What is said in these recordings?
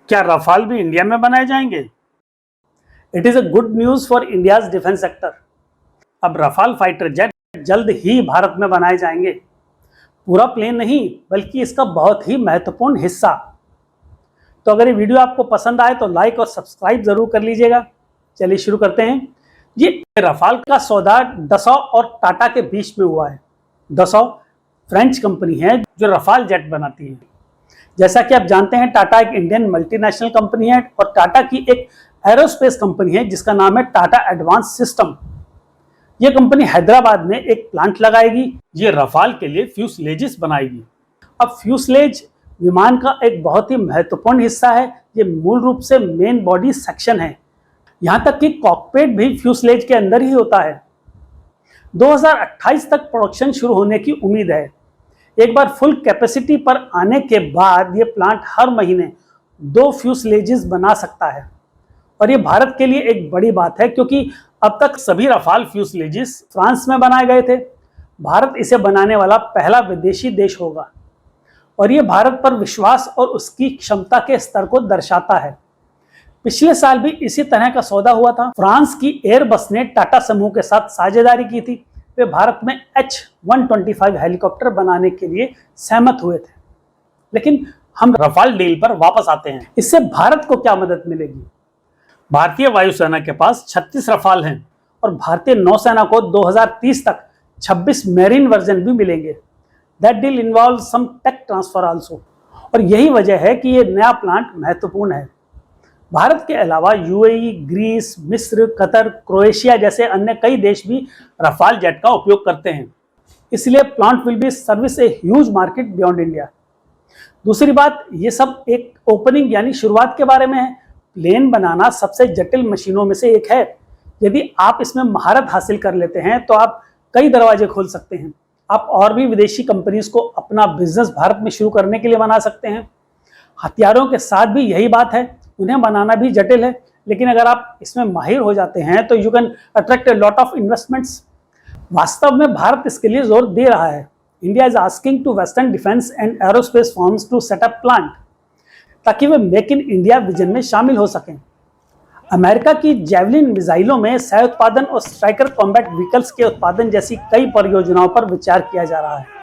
क्या रफाल भी इंडिया में बनाए जाएंगे? It is a good news for India's defence sector. अब रफाल फाइटर जेट जल्द ही भारत में बनाए जाएंगे। पूरा प्लेन नहीं, बल्कि इसका बहुत ही महत्वपूर्ण हिस्सा। तो अगर ये वीडियो आपको पसंद आए तो लाइक और सब्सक्राइब जरूर कर लीजिएगा। चलिए शुरू करते हैं। ये रफाल का सौदा डसॉ और टाटा के बीच में हुआ है। डसॉ फ्रेंच कंपनी है जो रफाल जेट बनाती है। जैसा कि आप जानते हैं, टाटा एक इंडियन मल्टीनेशनल कंपनी है और टाटा की एक एरोस्पेस कंपनी है जिसका नाम है टाटा एडवांस सिस्टम। यह कंपनी हैदराबाद में एक प्लांट लगाएगी। ये रफाल के लिए फ्यूसलेजेस बनाएगी। अब फ्यूसलेज विमान का एक बहुत ही महत्वपूर्ण हिस्सा है। ये मूल रूप से मेन बॉडी सेक्शन है। यहां तक कि कॉकपिट भी फ्यूसलेज के अंदर ही होता है। 2028 तक प्रोडक्शन शुरू होने की उम्मीद है। एक बार फुल कैपेसिटी पर आने के बाद यह प्लांट हर महीने 2 फ्यूसलेजेस बना सकता है। और ये भारत के लिए एक बड़ी बात है, क्योंकि अब तक सभी रफाल फ्यूसलेजेस फ्रांस में बनाए गए थे। भारत इसे बनाने वाला पहला विदेशी देश होगा और ये भारत पर विश्वास और उसकी क्षमता के स्तर को दर्शाता है। पिछले साल भी इसी तरह का सौदा हुआ था। फ्रांस की एयरबस ने टाटा समूह के साथ साझेदारी की थी। वे भारत में H-125 हेलीकॉप्टर बनाने के लिए सहमत हुए थे। लेकिन हम रफाल डील पर वापस आते हैं। इससे भारत को क्या मदद मिलेगी? भारतीय वायुसेना के पास 36 रफाल हैं और भारतीय नौसेना को 2030 तक 26 मेरीन वर्जन भी मिलेंगे। That deal involve some tech transfer also. और यही वजह है कि ये नया प्लांट महत्वपूर्ण है। भारत के अलावा यूएई, ग्रीस, मिस्र, कतर, क्रोएशिया जैसे अन्य कई देश भी रफाल जेट का उपयोग करते हैं। इसलिए plant will be service a huge market beyond India. दूसरी बात, ये सब एक ओपनिंग यानी शुरुआत के बारे में है। प्लेन बनाना सबसे जटिल मशीनों में से एक है। यदि आप इसमें महारत हासिल कर लेते हैं तो आप कई दरवाजे खोल सकते हैं। आप और भी विदेशी कंपनीज को अपना बिजनेस भारत में शुरू करने के लिए बना सकते हैं। हथियारों के साथ भी यही बात है। उन्हें बनाना भी जटिल है, लेकिन अगर आप इसमें माहिर हो जाते हैं तो you can attract a lot of investments. वास्तव में भारत इसके लिए जोर दे रहा है। India is asking to western defence and aerospace firms to set up plant, ताकि वे मेक इन इंडिया विजन में शामिल हो सकें। अमेरिका की जेवलिन मिसाइलों में सह उत्पादन और स्ट्राइकर कॉम्बैट व्हीकल्स के उत्पादन जैसी कई परियोजनाओं पर विचार किया जा रहा है।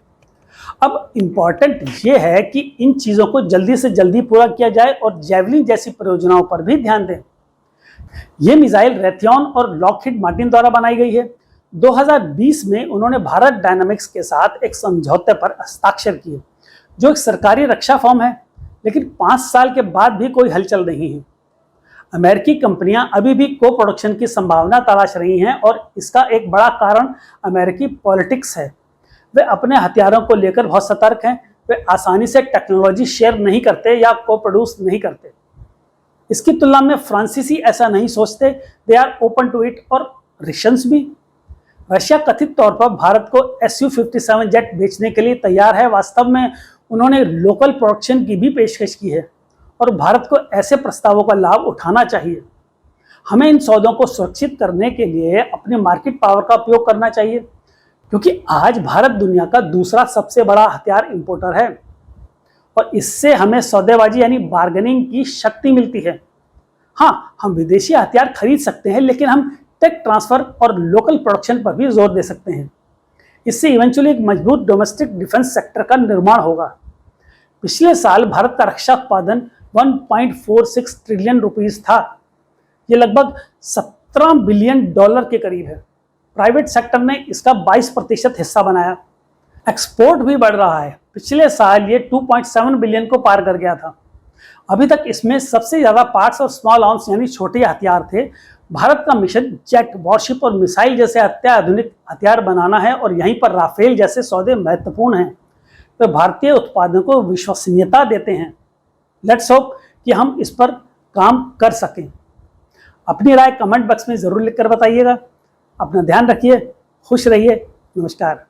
अब इम्पॉर्टेंट ये है कि इन चीज़ों को जल्दी से जल्दी पूरा किया जाए और जेवलिन जैसी परियोजनाओं पर भी ध्यान दें। ये मिसाइल रेथियन और लॉकहीड मार्टिन द्वारा बनाई गई है। 2020 में उन्होंने भारत डायनामिक्स के साथ एक समझौते पर हस्ताक्षर किए, जो एक सरकारी रक्षा फर्म है। लेकिन 5 साल के बाद भी कोई हलचल नहीं है। अमेरिकी कंपनियां अभी भी को प्रोडक्शन की संभावना तलाश रही हैं और इसका एक बड़ा कारण अमेरिकी पॉलिटिक्स है। वे अपने हथियारों को लेकर बहुत सतर्क हैं। वे आसानी से टेक्नोलॉजी शेयर नहीं करते या को प्रोड्यूस नहीं करते। इसकी तुलना में फ्रांसीसी ऐसा नहीं सोचते। They are open to it. और रशियंस भी। रशिया कथित तौर पर भारत को Su-57 जेट बेचने के लिए तैयार है। वास्तव में उन्होंने लोकल प्रोडक्शन की भी पेशकश की है और भारत को ऐसे प्रस्तावों का लाभ उठाना चाहिए। हमें इन सौदों को सुरक्षित करने के लिए अपने मार्केट पावर का उपयोग करना चाहिए, क्योंकि आज भारत दुनिया का दूसरा सबसे बड़ा हथियार इंपोर्टर है और इससे हमें सौदेबाजी यानी बार्गेनिंग की शक्ति मिलती है। हाँ, हम विदेशी हथियार खरीद सकते हैं, लेकिन हम टेक ट्रांसफर और लोकल प्रोडक्शन पर भी जोर दे सकते हैं। इससे इवेंचुअली एक मजबूत डोमेस्टिक डिफेंस सेक्टर का निर्माण होगा। पिछले साल भारत का रक्षा उत्पादन 1.46 ट्रिलियन रुपीस था। यह लगभग $17 बिलियन के करीब है। प्राइवेट सेक्टर ने इसका 22% हिस्सा बनाया। एक्सपोर्ट भी बढ़ रहा है। पिछले साल ये 2.7 बिलियन को पार कर गया था। अभी तक इसमें सबसे ज्यादा पार्ट्स और स्मॉल आर्म्स यानी छोटे हथियार थे। भारत का मिशन जेट, वॉरशिप और मिसाइल जैसे अत्याधुनिक हथियार बनाना है और यहीं पर राफेल जैसे सौदे महत्वपूर्ण हैं। वे भारतीय उत्पादों को विश्वसनीयता देते हैं। लेट्स होप कि हम इस पर काम कर सकें। अपनी राय कमेंट बॉक्स में जरूर लिखकर बताइएगा। अपना ध्यान रखिए, खुश रहिए। नमस्कार।